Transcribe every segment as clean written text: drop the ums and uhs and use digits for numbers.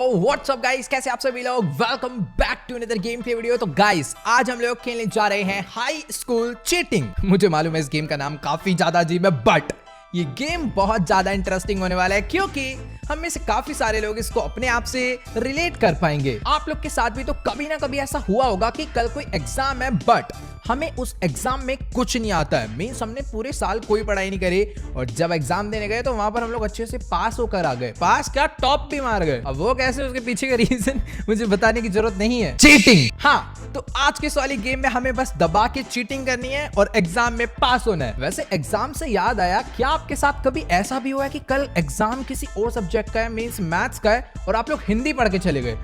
WhatsApp guys, कैसे आप सभी लोग। Welcome back to another game play video. तो गाइस आज हम लोग खेलने जा रहे हैं हाई स्कूल चीटिंग। मुझे मालूम है इस गेम का नाम काफी ज्यादा अजीब है, बट ये गेम बहुत ज्यादा इंटरेस्टिंग होने वाला है क्योंकि हम में से काफी सारे लोग इसको अपने आप से रिलेट कर पाएंगे। आप लोग के साथ भी तो कभी ना कभी ऐसा हुआ होगा कि कल कोई एग्जाम है बट हमें उस एग्जाम में कुछ नहीं आता है। मींस हमने पूरे साल कोई पढ़ाई नहीं करी और जब एग्जाम देने गए तो वहां पर हम लोग अच्छे से पास होकर आ गए। पास क्या, टॉप भी मार गए। अब वो कैसे, उसके पीछे का रीजन मुझे बताने की जरूरत नहीं है। चीटिंग। हाँ, तो आज के इस वाली गेम में हमें बस दबा के चीटिंग करनी है और एग्जाम में पास होना है। वैसे एग्जाम से याद आया, क्या आपके साथ कभी ऐसा भी हुआ है कि कल एग्जाम किसी और सब्जेक्ट का है, मींस मैथ्स का है, और आप लोग हिंदी पढ़ के चले गए?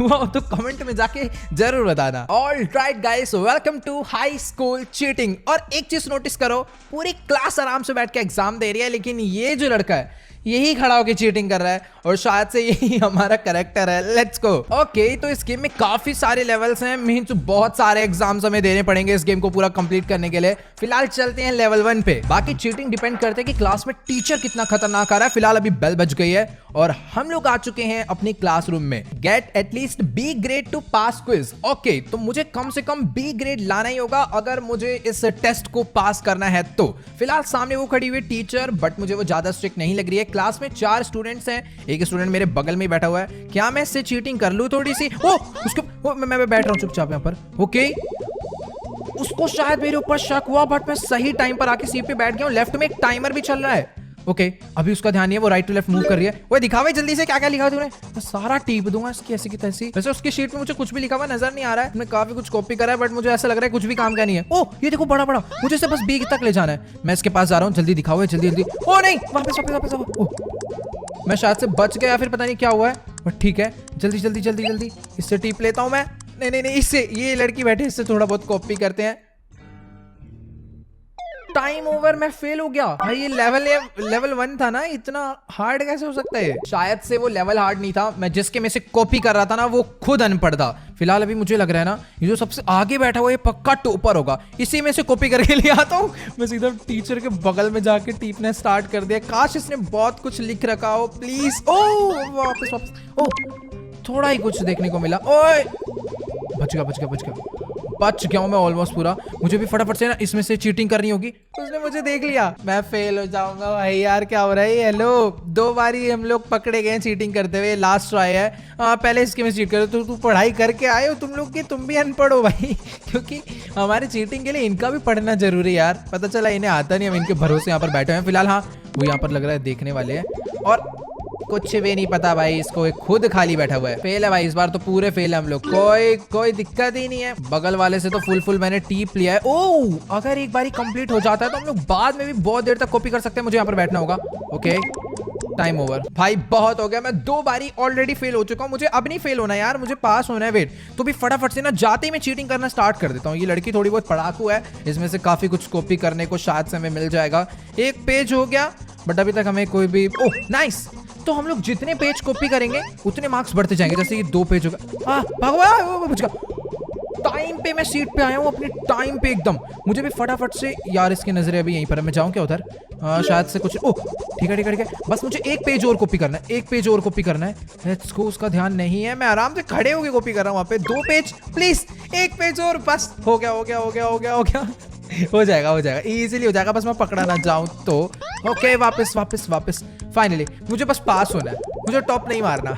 वो तो कमेंट में जाके जरूर बताना। All right guys, welcome to high school cheating. और एक चीज नोटिस करो, पूरी क्लास आराम से बैठ के एग्जाम दे रही है, लेकिन ये जो लड़का है यही खड़ा होकर चीटिंग कर रहा है और शायद से यही हमारा कैरेक्टर है। Let's go. ओके, तो इस गेम में काफी सारे लेवल्स हैं, मींस बहुत सारे एग्जाम्स हमें देने पड़ेंगे इस गेम को पूरा कंप्लीट करने के लिए। फिलहाल चलते हैं लेवल 1 पे। बाकी चीटिंग डिपेंड करते हैं कि क्लास में टीचर कितना खतरनाक आ रहा है। फिलहाल अभी बेल बज गई है और हम लोग आ चुके हैं अपनी क्लासरूम में। Get at least be grade two pass quiz. Okay, तो मुझे कम से कम बी ग्रेड लाना ही होगा अगर मुझे इस टेस्ट को पास करना है तो। फिलहाल सामने वो खड़ी हुई टीचर, बट मुझे वो ज्यादा स्ट्रिक्ट नहीं लग रही है। क्लास में 4 स्टूडेंट्स हैं, एक स्टूडेंट मेरे बगल में बैठा हुआ है। क्या मैं इससे चीटिंग कर लूं थोड़ी सी? मैं बैठ रहा हूं चुपचाप यहाँ पर। ओके, उसको शायद मेरे ऊपर शक हुआ, बट मैं सही टाइम पर आके सीट पे बैठ गया हूं। लेफ्ट में एक टाइमर भी चल रहा है। ओके, अभी उसका ध्यान नहीं है, वो राइट टू लेफ्ट मूव कर रही है। वो दिखावे जल्दी से, क्या क्या लिखा तूने? मैं सारा टीप दूंगा इसकी ऐसी की तैसी। वैसे उसकी शीट में मुझे कुछ भी लिखा हुआ नजर नहीं आ रहा है। मैं काफी कुछ कॉपी करा है, बट मुझे ऐसा लग रहा है कुछ भी काम का नहीं है। ओ, ये देखो बड़ा बड़ा, मुझे इसे बस बी तक ले जाना है। मैं इसके पास जा रहा हूँ, जल्दी दिखाओ जल्दी जल्दी। ओ नहीं, वापस वापस वापस। मैं शायद से बच गया, फिर पता नहीं क्या हुआ है, बट ठीक है, जल्दी जल्दी जल्दी जल्दी इससे टीप लेता हूँ मैं। नहीं नहीं नहीं, इससे, ये लड़की बैठे, इससे थोड़ा बहुत कॉपी करते हैं। टाइम ओवर, मैं फेल हो गया। भाई ये लेवल 1 था ना, इतना हार्ड कैसे हो सकता है? शायद से वो लेवल हार्ड नहीं था, मैं जिसके में से कॉपी कर रहा था ना वो खुद अनपढ़ था। फिलहाल अभी मुझे लग रहा है ना, ये जो सबसे आगे बैठा हुआ ये पक्का टॉपर होगा। इसी में से कॉपी करके ले आता हूँ। मैं सीधा टीचर के बगल में जाके टीपना स्टार्ट कर दिया। काश इसने बहुत कुछ लिख रखा हो। प्लीज। ओ वापस वापस। ओ, थोड़ा ही कुछ देखने को मिला। ओए, बच गया हूं मैं ऑलमोस्ट पूरा। मुझे भी फटाफट से ना इसमें से चीटिंग करनी होगी। उसने मुझे देख लिया, मैं फेल हो जाऊंगा। भाई यार क्या हो रहा है? हेलो, 2 बारी हम लोग पकड़े गए चीटिंग करते हुए, लास्ट ट्राई है। पहले इसके में चीट करो। तो तू पढ़ाई करके आए हो तुम लोग की, तुम भी अनपढ़ हो भाई। क्योंकि हमारे चीटिंग के लिए इनका भी पढ़ना जरूरी है यार। पता चला इन्हें आता नहीं, हम इनके भरोसे यहाँ पर बैठे हैं। फिलहाल हाँ, वो यहाँ पर लग रहा है देखने वाले हैं और कुछ भी नहीं पता भाई इसको, एक खुद खाली बैठा हुआ है। फेल है भाई, इस बार तो पूरे फेल है हम लोग। कोई दिक्कत ही नहीं है। बगल वाले से तो फुल मैंने टीप लिया है। ओह, अगर एक बारी कंप्लीट हो जाता है तो हम लोग बाद में भी बहुत देर तक कॉपी कर सकते हैं। मुझे यहाँ पर बैठना होगा। Okay, time over. भाई बहुत हो गया, मैं 2 बारी ऑलरेडी फेल हो चुका हूँ। मुझे अब नहीं फेल होना यार, मुझे पास होना है। वेट, तो भी फटाफट से ना जाते ही मैं चीटिंग करना स्टार्ट कर देता हूँ। ये लड़की थोड़ी बहुत पढ़ाकू है, इसमें से काफी कुछ कॉपी करने को शायद से हमें मिल जाएगा। एक पेज हो गया, बट अभी तक हमें कोई भी। ओह नाइस, तो हम लोग जितने पेज कॉपी करेंगे उतने मार्क्स बढ़ते जाएंगे। जैसे ये 2 पेज होगा। भगवान, बच गया। टाइम पे मैं सीट पे आया हूँ, अपने टाइम पे एकदम। मुझे भी फटाफट से, यार इसकी नजरें अभी यहीं पर है। मैं जाऊँ क्या उधर? शायद से कुछ। ओह ठीक है, बस मुझे एक पेज और कॉपी करना है, एक पेज और कॉपी करना है। Let's go. उसका ध्यान नहीं है, मैं आराम से खड़े होके कॉपी कर रहा हूँ वहाँ पे। 2 पेज प्लीज, एक पेज और, बस हो गया। हो जाएगा, इजीली हो जाएगा, बस मैं पकड़ा ना जाऊं तो। ओके, वापस। फाइनली मुझे बस पास होना है, मुझे टॉप नहीं मारना।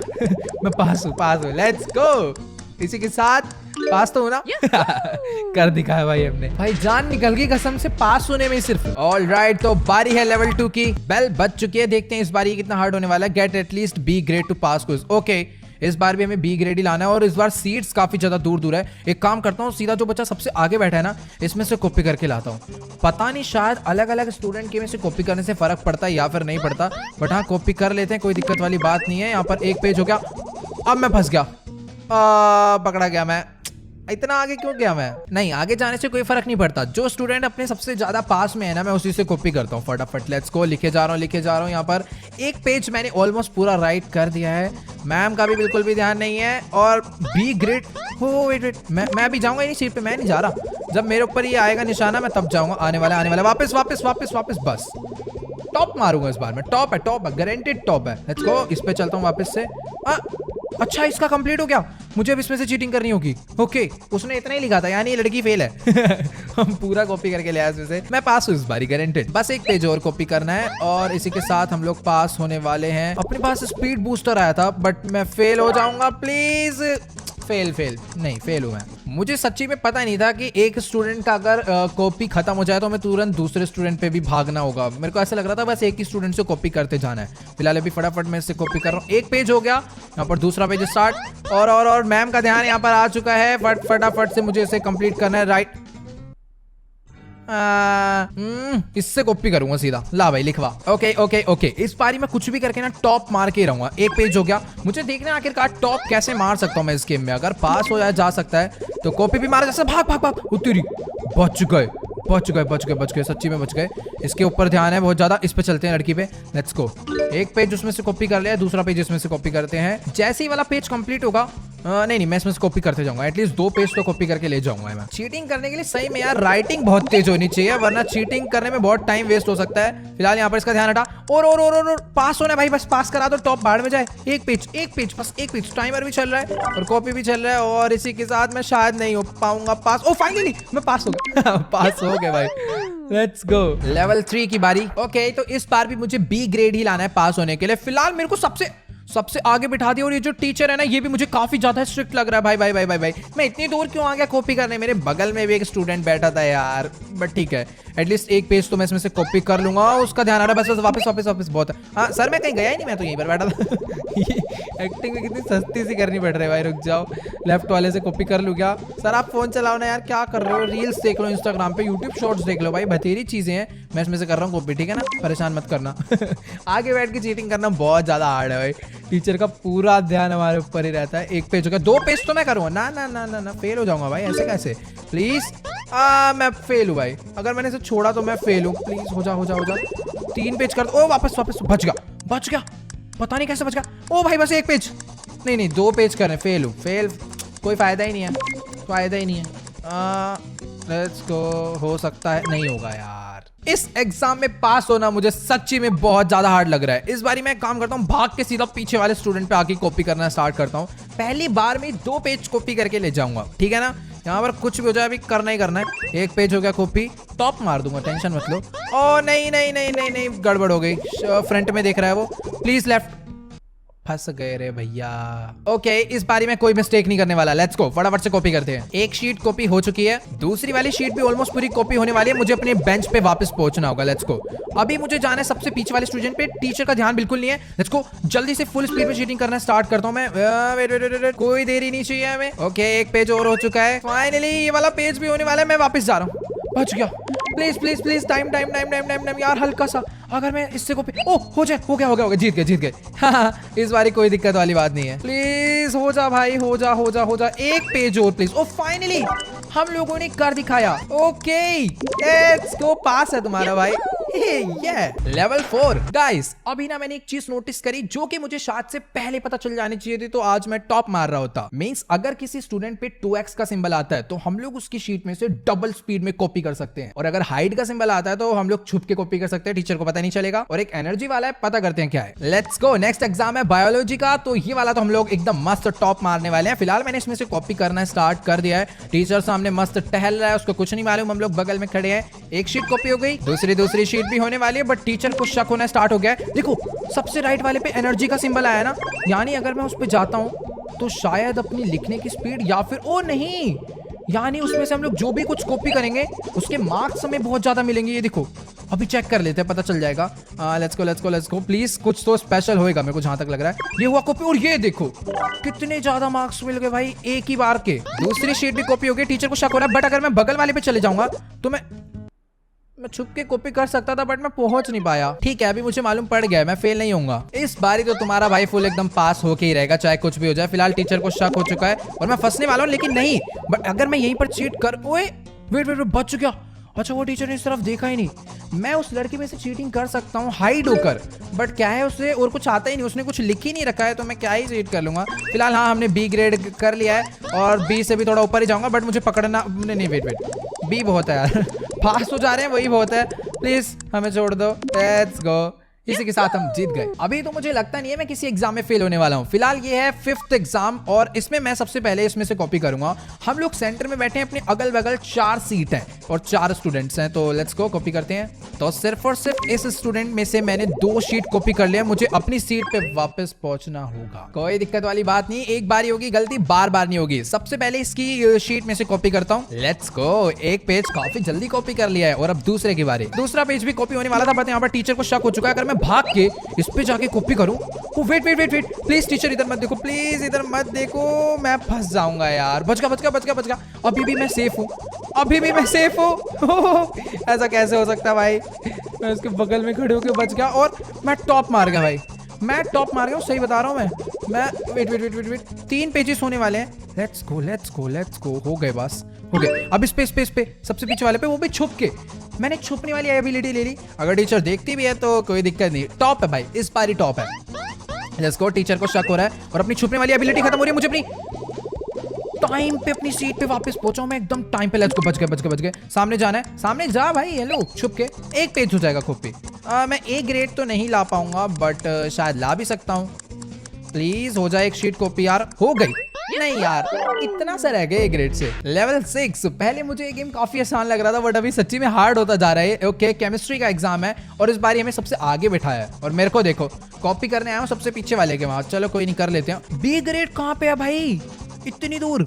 मैं पास हूँ। Let's go. इसी के साथ पास तो होना। कर दिखाया भाई हमने। भाई जान निकल गई कसम से पास होने में सिर्फ। ऑल राइट, तो बारी है लेवल 2 की। बेल बज चुकी है, देखते हैं इस बारी कितना हार्ड होने वाला है। Get at least be grade two pass quiz. Okay, इस बार भी हमें बी ग्रेड ही लाना है और इस बार सीट्स काफी ज्यादा दूर है। एक काम करता हूँ, सीधा जो बच्चा सबसे आगे बैठा है ना, इसमें से कॉपी करके लाता हूँ। पता नहीं शायद अलग अलग स्टूडेंट के में से कॉपी करने से फर्क पड़ता है या फिर नहीं पड़ता, बट हाँ कॉपी कर लेते हैं, कोई दिक्कत वाली बात नहीं है। यहाँ पर एक पेज हो गया। अब मैं फंस गया, पकड़ा गया मैं। इतना आगे क्यों गया मैं? नहीं, आगे जाने से कोई फर्क नहीं पड़ता। जो स्टूडेंट अपने सबसे ज्यादा पास में है ना, मैं उसी से कॉपी करता हूँ फटाफट। Let's go. लिखे जा रहा हूँ यहाँ पर। एक पेज मैंने ऑलमोस्ट पूरा राइट कर दिया है। मैम का भी बिल्कुल भी ध्यान नहीं है। और बी ग्रेड। हो वेट, मैं भी जाऊंगा इन्हीं सीट पे, मैं नहीं जा रहा। जब मेरे ऊपर ये आएगा निशाना मैं तब जाऊंगा। आने वाला। वापस। बस टॉप मारूंगा इस बार मैं। टॉप है, गारंटेड टॉप है। Let's go. इस पे चलता हूँ वापस से। अच्छा इसका कंप्लीट हो गया, मुझे अब इसमें से चीटिंग करनी होगी। ओके उसने इतना ही लिखा था, यानी ये लड़की फेल है। हम पूरा कॉपी करके ले आए इसमें से। मैं पास हूँ इस बारी गारंटेड। बस एक पेज और कॉपी करना है और इसी के साथ हम लोग पास होने वाले हैं। अपने पास स्पीड बूस्टर आया था बट मैं फेल हो जाऊंगा प्लीज। फेल नहीं, फेल हूं मैं। मुझे सच्ची में पता नहीं था कि एक स्टूडेंट का अगर कॉपी खत्म हो जाए तो हमें तुरंत दूसरे स्टूडेंट पे भी भागना होगा। मेरे को ऐसा लग रहा था बस एक ही स्टूडेंट से कॉपी करते जाना है। फिलहाल अभी फटाफट मैं इससे कॉपी कर रहा हूँ। एक पेज हो गया, यहाँ पर दूसरा पेज स्टार्ट। और मैम का ध्यान यहाँ पर आ चुका है। फटाफट से मुझे इसे कंप्लीट करना है। राइट इससे कॉपी करूंगा सीधा। ला भाई लिखवा। ओके इस पारी में कुछ भी करके ना टॉप मार के रहूंगा। एक पेज हो गया, मुझे देखना है आखिरकार टॉप कैसे मार सकता हूँ मैं इस गेम में। अगर पास हो जाए जा सकता है तो कॉपी भी मारा जा। भाग तेरी, बच गए सच्ची में बच गए। इसके ऊपर ध्यान है बहुत ज्यादा। इस पे चलते हैं लड़की पे। Let's go. एक पेज उसमें से कॉपी कर लिया, दूसरा पेज इसमें से कॉपी करते हैं। जैसे ही वाला पेज कंप्लीट होगा नहीं मैं इसमें से कॉपी करते जाऊंगा। एटलीस्ट 2 पेज तो कॉपी करके ले जाऊंगा मैं। चीटिंग करने के लिए सही में यार राइटिंग बहुत तेज होनी चाहिए, वरना चीटिंग करने में बहुत टाइम वेस्ट हो सकता है। फिलहाल यहाँ पर इसका ध्यान हटा। और पास होना भाई, बस पास करा दो, टॉप बाढ़ में जाए। एक पेज बस एक पेज। टाइमर भी चल रहा है और कॉपी भी चल रहा है और इसी के साथ मैं शायद नहीं हो पाऊंगा पास। ओ फाइनली मैं पास हो गया। पास हो गया भाई। Let's go. लेवल 3 की बारी। ओके तो इस बार भी मुझे बी ग्रेड ही लाना है पास होने के लिए। फिलहाल मेरे को सबसे आगे बिठा दिया और ये जो टीचर है ना ये भी मुझे काफी ज्यादा स्ट्रिक्ट लग रहा है। भाई मैं इतनी दूर क्यों आ गया कॉपी करने? मेरे बगल में भी एक स्टूडेंट बैठा था यार, बट ठीक है एटलीस्ट एक पेज तो मैं इसमें से कॉपी कर लूंगा। उसका ध्यान आ रहा है। बस वापस बहुत है। हाँ सर मैं कहीं गया ही नहीं, मैं तो यहीं पर बैठा था। एक्टिंग में कितनी सस्ती सी करनी पड़ रही है भाई। रुक जाओ, लेफ्ट वाले से कॉपी कर लूँ क्या? सर आप फोन चलाओ ना यार, क्या कर रहे हो? रील्स देख लो इंस्टाग्राम पे, यूट्यूब शॉर्ट्स देख लो भाई, बथेरी चीजें हैं। मैं इसमें से कर रहा हूँ कॉपी, ठीक है ना? परेशान मत करना। आगे बैठ के चीटिंग करना बहुत ज्यादा हार्ड है भाई। टीचर का पूरा ध्यान हमारे ऊपर ही रहता है। एक पेज हो गया, 2 पेज तो मैं करूंगा। ना फेल हो जाऊंगा भाई, ऐसे कैसे? प्लीज मैं फेल हूँ भाई। अगर मैंने इसे छोड़ा तो मैं फेल हूँ। प्लीज हो जा। 3 पेज कर दो। ओ वापस बच गया। पता नहीं कैसे बच गया। ओ भाई बस एक पेज नहीं 2 पेज करने। फेल हूँ। कोई फायदा ही नहीं है। Let's go. हो सकता है नहीं होगा यार। इस एग्जाम में पास होना मुझे सच्ची में बहुत ज्यादा हार्ड लग रहा है। इस बारी मैं काम करता हूँ, भाग के सीधा पीछे वाले स्टूडेंट पे आके कॉपी करना स्टार्ट करता हूँ। पहली बार में 2 पेज कॉपी करके ले जाऊंगा, ठीक है ना? यहाँ पर कुछ भी हो जाए अभी करना ही करना है। एक पेज हो गया कॉपी, टॉप मार दूंगा, टेंशन मत लो। ओ नहीं, गड़बड़ हो गई। फ्रंट में देख रहा है वो। Please left. फंस गए रे भैया। ओके इस बारी में कोई मिस्टेक नहीं करने वाला। लेट्स गो, फटाफट से कॉपी करते हैं। एक शीट कॉपी हो चुकी है, दूसरी वाली शीट भी ऑलमोस्ट पूरी कॉपी होने वाली है। मुझे अपने बेंच पे वापस पहुंचना होगा। Let's go. अभी मुझे जाना है सबसे पीछे वाले स्टूडेंट पे। टीचर का ध्यान बिल्कुल नहीं है। लेट्स गो, जल्दी से फुल स्पीड में चीटिंग करना स्टार्ट करता हूं मैं। वेट, कोई देरी नहीं चाहिए हमें। ओके एक पेज और हो चुका है। फाइनली ये वाला पेज भी होने वाला है। मैं वापस जा रहा हूँ। बच गया। प्लीज टाइम यार, हल्का सा। अगर मैं इससे को हो गया। जीत गए। हाँ, इस बारी कोई दिक्कत वाली बात नहीं है। प्लीज हो जा भाई, हो जा। एक पेज और प्लीज। ओ फाइनली हम लोगों ने कर दिखाया। ओके लेट्स गो, पास है तुम्हारा भाई। Level 4 guys. अभी ना मैंने एक चीज नोटिस करी जो कि मुझे शायद से पहले पता चल जानी चाहिए थी, तो आज मैं टॉप मार रहा होता। मींस अगर किसी स्टूडेंट पे 2x का सिंबल आता है तो हम लोग उसकी शीट में से डबल स्पीड में कॉपी कर सकते हैं, और अगर हाइड का सिंबल आता है तो हम लोग छुप के कॉपी कर सकते हैं, टीचर को पता नहीं चलेगा। और एक एनर्जी वाला है, पता करते हैं क्या है। Let's go. नेक्स्ट एग्जाम है बायोलॉजी का, तो ये वाला तो हम लोग एकदम मस्त टॉप मारने वाले हैं। फिलहाल मैंने इसमें से कॉपी करना स्टार्ट कर दिया है। टीचर सामने मस्त टहल रहा है, उसको कुछ नहीं मालूम, हम लोग बगल में खड़े हैं। एक शीट कॉपी हो गई, दूसरी शीट भी होने वाली है, बट टीचर को शक होना स्टार्ट हो गया है। देखो सबसे राइट वाले पे एनर्जी का सिंबल आया ना, यानी अगर मैं उस पे जाता हूं तो शायद अपनी लिखने की स्पीड या फिर ओ नहीं, यानी उसमें से हम लोग जो भी कुछ कॉपी करेंगे उसके मार्क्स हमें बहुत ज्यादा मिलेंगे। ये देखो अभी चेक कर लेते हैं, पता चल जाएगा। Let's go. प्लीज कुछ तो स्पेशल होएगा मेरे को जहां तक लग रहा है। ये हुआ कॉपी, और ये देखो कितने ज्यादा मार्क्स मिल गए भाई एक ही बार के। दूसरी शीट भी कॉपी हो गई, टीचर को शक हो रहा है, बट अगर मैं बगल वाले पे चले जाऊंगा तो मैं छुप के कॉपी कर सकता था, बट मैं पहुंच नहीं पाया। ठीक है अभी मुझे मालूम पड़ गया, मैं फेल नहीं होऊंगा इस बारी। तो तुम्हारा भाई फुल एकदम पास होके ही रहेगा, चाहे कुछ भी हो जाए। फिलहाल टीचर को शक हो चुका है और मैं फंसने वाला हूँ, लेकिन नहीं, बट अगर मैं यहीं पर चीट कर, ओए वेट बच गया। अच्छा वो टीचर ने इस तरफ देखा ही नहीं। मैं उस लड़की में से चीटिंग कर सकता हूँ हाइड होकर, बट क्या है उसे और कुछ आता ही नहीं, उसने कुछ लिख ही नहीं रखा है, तो मैं क्या ही चीट कर लूंगा। फिलहाल हाँ हमने बी ग्रेड कर लिया है और बी से भी थोड़ा ऊपर ही जाऊंगा, बट मुझे पकड़ना नहीं। वेट बी बहुत है यार। पास तो जा रहे हैं वही बहुत है। प्लीज हमें छोड़ दो। Let's go. इसी के साथ हम जीत गए। अभी तो मुझे लगता नहीं है मैं किसी एग्जाम में फेल होने वाला हूँ। फिलहाल ये है 5th एग्जाम और इसमें मैं सबसे पहले इसमें से कॉपी करूंगा। हम लोग सेंटर में बैठे हैं, अपने अगल बगल 4 सीट है और 4 स्टूडेंट्स हैं, तो लेट्स गो कॉपी करते हैं। तो सिर्फ और सिर्फ इस स्टूडेंट में से मैंने 2 शीट कॉपी कर लिया। मुझे अपनी सीट पे वापस पहुंचना होगा। कोई दिक्कत वाली बात नहीं, एक बार ही होगी गलती, बार बार नहीं होगी। सबसे पहले इसकी शीट में से कॉपी करता हूँ। लेट्स गो, एक पेज काफी जल्दी कॉपी कर लिया है और अब दूसरे की बारी। दूसरा पेज भी कॉपी होने वाला था, बट यहाँ पर टीचर को शक हो चुका है। अगर मैं भाग के इस पे जाके कॉपी करूं, wait wait wait wait, please teacher इधर मत देखो, प्लीज इधर मत देखो, मैं फंस जाऊंगा यार। बच गया। अभी भी मैं सेफ हूँ। ऐसा कैसे हो सकता है भाई? मैं उसके बगल में खड़े होकर बच गया और मैं टॉप मार गया भाई। सही बता रहा हूँ मैं वेट 3 पेजेस होने वाले हैं। Let's go. हो गए बस, हो गए। अब इस पे सबसे पीछे वाले पे, वो भी छुप के। मैंने छुपने वाली एबिलिटी ले ली। अगर टीचर देखती भी है तो कोई दिक्कत नहीं, टॉप है भाई, इस बार ही टॉप है। Let's go. टीचर को शक हो रहा है और अपनी छुपने वाली एबिलिटी खत्म हो रही है। मुझे अपनी टाइम पे अपनी सीट पे वापस पहुंचा, मैं एकदम टाइम पे। लेट्स गो, बच गए। सामने जाना है, सामने जा भाई। ये लो, छुप के एक पेज हो जाएगा कॉपी। मैं A ग्रेड तो नहीं ला पाऊंगा, बट शायद ला भी सकता हूँ। प्लीज हो जाए एक शीट कॉपी यार। हो गई। नहीं यार, इतना सा रह गया A ग्रेड से। लेवल 6। पहले मुझे ये गेम काफी आसान लग रहा था, बट अभी सच्ची में हार्ड होता जा रहा है। ओके, केमिस्ट्री का एग्जाम है और इस बार हमें सबसे आगे बिठाया है और मेरे को देखो कॉपी करने आया हूँ सबसे पीछे वाले के वहां। चलो कोई नहीं, कर लेते हैं। B ग्रेड कहाँ पे है भाई, इतनी दूर?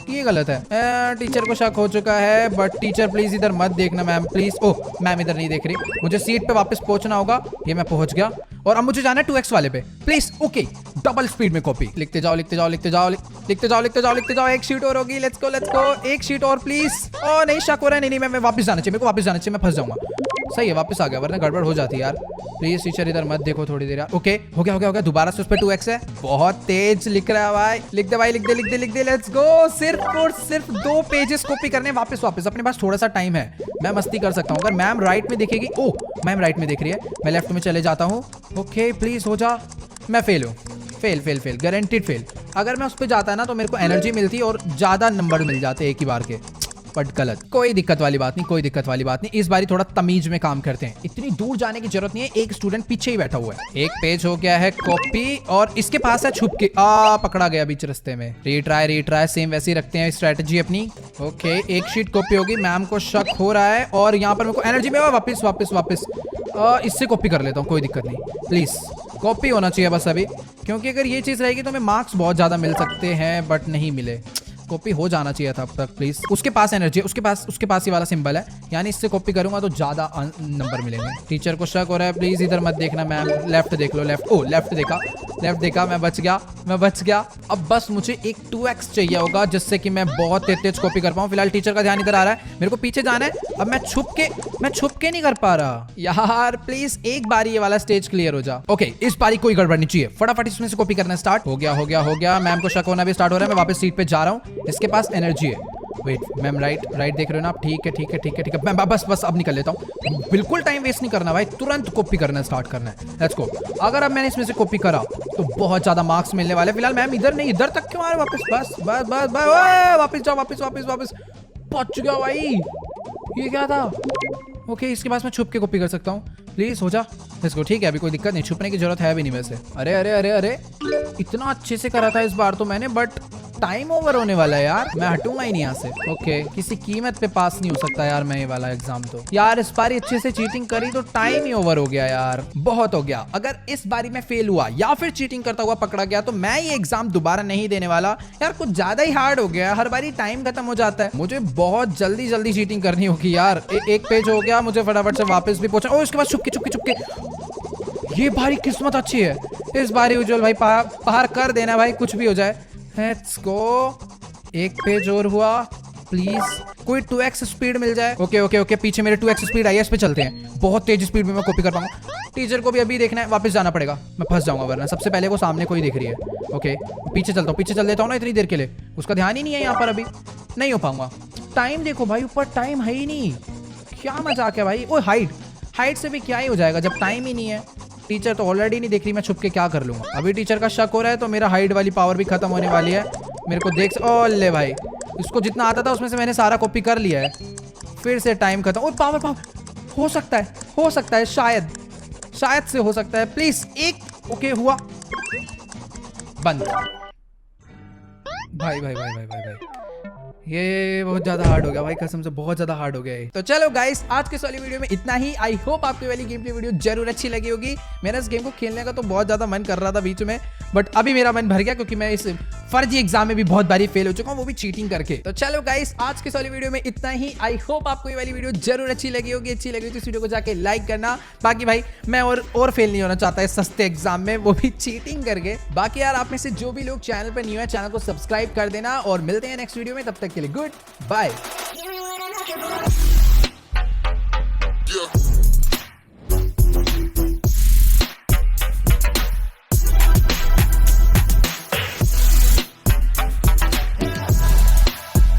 ये गलत है। टीचर को शक हो चुका है, बट टीचर प्लीज इधर मत देखना मैम, प्लीज। ओह, मैम इधर नहीं देख रही। मुझे सीट पे वापस पहुंचना होगा। ये मैं पहुंच गया और अब मुझे जाना है 2x वाले पे, प्लीज। ओके, डबल स्पीड में कॉपी। लिखते जाओ। एक शीट और होगी। Let's go. एक शीट और प्लीज। ओ नहीं, शक हो रहा है। नहीं, मैं वापस जाना चाहिए, मेरे को वापस जाना चाहिए, मैं फंस जाऊंगा। सही है, वापस आ गया, वरना गड़बड़ हो जाती है यार। प्लीज टीचर इधर मत देखो थोड़ी देर यार। ओके, हो गया। दोबारा से उस पे 2x है। बहुत तेज लिख रहा है भाई। लिख दे। Let's go. सिर्फ और सिर्फ 2 पेजेस कॉपी करने, वापस। अपने पास थोड़ा सा टाइम है, मैं मस्ती कर सकता हूँ। अगर मैम राइट में देखेगी, ओह मैम राइट में देख रही है, मैं लेफ्ट में चले जाता हूँ। ओके, प्लीज हो जा। मैं फेल हूँ। Fail, guaranteed fail. अगर मैं उस पर जाता ना तो मेरे को एनर्जी मिलती और ज्यादा नंबर मिल जाते एक ही बार के, बट गलत। कोई दिक्कत वाली बात नहीं। इस बारी थोड़ा तमीज में काम करते हैं। इतनी दूर जाने की जरूरत नहीं है, एक स्टूडेंट पीछे ही बैठा हुआ है। एक पेज हो गया है कॉपी और इसके पास है छुप के। पकड़ा गया बीच रास्ते में। रीट्राई सेम वैसे ही रखते हैं स्ट्रेटजी अपनी। ओके, एक शीट कॉपी होगी। मैम को शक हो रहा है और यहाँ पर मेरे को एनर्जी में वापस इससे कॉपी कर लेता हूँ, कोई दिक्कत नहीं। प्लीज कॉपी होना चाहिए बस अभी, क्योंकि अगर ये चीज रहेगी तो हमें मार्क्स बहुत ज्यादा मिल सकते हैं, बट नहीं मिले। कॉपी हो जाना चाहिए था अब तक, प्लीज। उसके पास एनर्जी, उसके पास ही वाला सिंबल है, यानी इससे कॉपी करूंगा तो ज्यादा नंबर मिलेंगे। टीचर को शक हो रहा है, प्लीज इधर मत देखना मैम। लेफ्ट देख लो, लेफ्ट देखा। मैं बच गया। अब बस मुझे एक 2x चाहिए होगा, जिससे कि मैं बहुत तेज कॉपी कर पाऊं। फिलहाल टीचर का ध्यान इधर आ रहा है, मेरे को पीछे जाना है। अब मैं छुप के नहीं कर पा रहा यार। प्लीज एक बारी ये वाला स्टेज क्लियर हो जा। ओके, इस बारी कोई गड़बड़ नहीं चाहिए, फटाफट इसमें से कॉपी करना स्टार्ट। हो गया। मैम को शक होना भी स्टार्ट हो रहा है। मैं वापस सीट पे जा रहा हूँ, इसके पास एनर्जी है। वेट, मैम राइट देख रहे हो ना आप? ठीक है। मैं बस अब निकल लेता हूँ। बिल्कुल टाइम वेस्ट नहीं करना भाई, तुरंत कॉपी करना स्टार्ट करना है। Let's go. अगर अब मैंने इसमें से कॉपी करा तो बहुत ज्यादा मार्क्स मिलने वाले। फिलहाल मैम इधर नहीं, इधर तक क्यों आ रहे? बस वापस जाओ। पहुंच गया भाई। ये क्या था? ओके, इसके पास मैं छुप के कॉपी कर सकता हूँ। प्लीज हो जा। Let's go. ठीक है, अभी कोई दिक्कत नहीं, छुपने की जरूरत है भी नहीं वैसे। अरे इतना अच्छे से करा था इस बार तो मैंने, बट टाइम ओवर होने वाला है यार। मैं हटूंगा ही नहीं यहाँ से। ओके, किसी कीमत पे पास नहीं हो सकता यार मैं ये वाला एग्जाम तो। यार इस बारी अच्छे से चीटिंग करी तो टाइम ही ओवर हो गया यार, बहुत हो गया। अगर इस बारी मैं फेल हुआ या फिर चीटिंग करता हुआ पकड़ा गया तो मैं ये एग्जाम दोबारा नहीं देने वाला यार। कुछ ज्यादा ही हार्ड हो गया, हर बारी टाइम खत्म हो जाता है। मुझे बहुत जल्दी चीटिंग करनी होगी यार। एक पेज हो गया, मुझे फटाफट से वापस भी पहुंचा। और उसके बाद चुपके। ये भारी किस्मत अच्छी है इस बारी। उज्जवल भाई पार कर देना भाई, कुछ भी हो जाए। Let's go. एक पेज और हुआ, प्लीज कोई 2x स्पीड मिल जाए। ओके, पीछे मेरे 2x स्पीड आई है, इस पे चलते हैं। बहुत तेज स्पीड में मैं कॉपी कर पाऊंगा। टीचर को भी अभी देखना है, वापस जाना पड़ेगा, मैं फंस जाऊंगा वरना। सबसे पहले वो सामने कोई देख रही है। ओके, पीछे चल देता हूँ ना इतनी देर के लिए। उसका ध्यान ही नहीं है यहाँ पर, अभी नहीं हो पाऊंगा। टाइम देखो भाई, ऊपर टाइम है ही नहीं। क्या मजाक है भाई। ओ हाइट से भी क्या ही हो जाएगा जब टाइम ही नहीं है। टीचर तो ऑलरेडी नहीं देख रही, मैं छुप के क्या कर लूंगा। अभी टीचर का शक हो रहा है तो मेरा हाइट वाली पावर भी खत्म होने वाली है। मेरे को देख, ओले भाई, इसको जितना आता था उसमें से मैंने सारा कॉपी कर लिया है। फिर से टाइम खत्म। और पावर हो सकता है शायद से हो सकता है, प्लीज एक। ओके हुआ, बंद। भाई भाई भाई भाई भाई भाई, ये बहुत ज्यादा हार्ड हो गया भाई, कसम से बहुत ज्यादा हार्ड हो गया है। तो चलो गाइस, आज के इस वाली वीडियो में इतना ही। आई होप आपको वाली गेम प्ले वीडियो जरूर अच्छी लगी होगी। मेरा इस गेम को खेलने का तो बहुत ज्यादा मन कर रहा था बीच में, बट अभी मेरा मन भर गया क्योंकि मैं इस फर्जी एग्जाम में भी बहुत बारी फेल हो चुका हूँ, वो भी चीटिंग करके। तो चलो गाइस, आज के इस वाली वीडियो में इतना ही। आई होप आपको ये वाली वीडियो जरूर अच्छी लगी होगी। अच्छी लगी तो इस वीडियो को जाके लाइक करना। बाकी भाई मैं और फेल नहीं होना चाहता इस सस्ते एग्जाम में, वो भी चीटिंग करके। बाकी यार, आप में से जो भी लोग चैनल पर न्यू है, चैनल को सब्सक्राइब कर देना और मिलते हैं नेक्स्ट वीडियो में। तब तक के लिए गुड बाय।